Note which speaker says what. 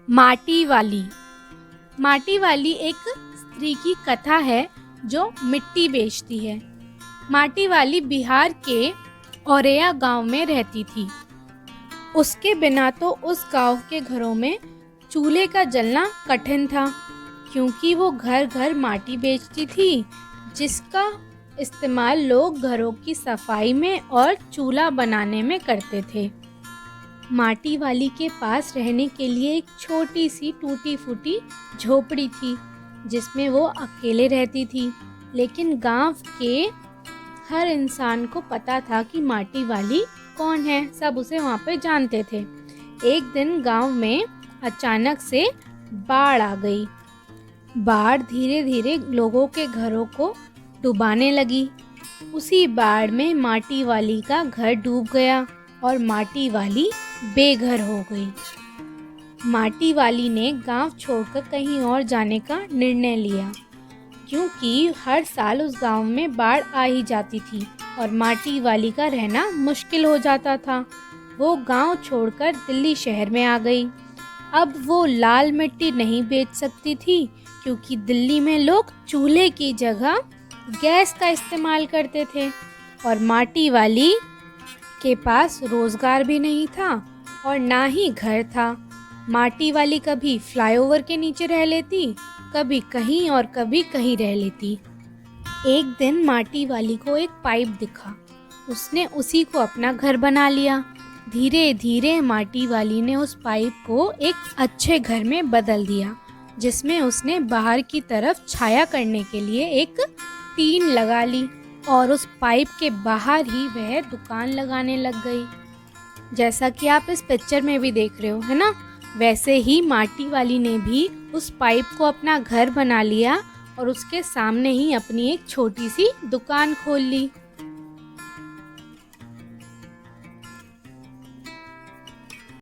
Speaker 1: माटी वाली। माटी वाली एक स्त्री की कथा है जो मिट्टी बेचती है। माटी वाली बिहार के औरैया गांव में रहती थी। उसके बिना तो उस गांव के घरों में चूल्हे का जलना कठिन था, क्योंकि वो घर घर माटी बेचती थी, जिसका इस्तेमाल लोग घरों की सफाई में और चूल्हा बनाने में करते थे। माटी वाली के पास रहने के लिए एक छोटी सी टूटी फूटी झोपड़ी थी, जिसमें वो अकेले रहती थी। लेकिन गांव के हर इंसान को पता था कि माटी वाली कौन है, सब उसे वहाँ पे जानते थे। एक दिन गांव में अचानक से बाढ़ आ गई। बाढ़ धीरे धीरे लोगों के घरों को डुबाने लगी। उसी बाढ़ में माटी वाली का घर डूब गया और माटी वाली बेघर हो गई। माटी वाली ने गांव छोड़कर कहीं और जाने का निर्णय लिया, क्योंकि हर साल उस गांव में बाढ़ आ ही जाती थी और माटी वाली का रहना मुश्किल हो जाता था। वो गांव छोड़कर दिल्ली शहर में आ गई। अब वो लाल मिट्टी नहीं बेच सकती थी, क्योंकि दिल्ली में लोग चूल्हे की जगह गैस का इस्तेमाल करते थे और माटी वाली के पास रोजगार भी नहीं था और ना ही घर था। माटी वाली कभी फ्लाईओवर के नीचे रह लेती, कभी कहीं और कभी कहीं रह लेती। एक दिन माटी वाली को एक पाइप दिखा। उसने उसी को अपना घर बना लिया। धीरे धीरे माटी वाली ने उस पाइप को एक अच्छे घर में बदल दिया, जिसमें उसने बाहर की तरफ छाया करने के लिए एक टीन लगा ली और उस पाइप के बाहर ही वह दुकान लगाने लग गई। जैसा कि आप इस पिक्चर में भी देख रहे हो, है ना? वैसे ही माटी वाली ने भी उस पाइप को अपना घर बना लिया और उसके सामने ही अपनी एक छोटी सी दुकान खोल ली।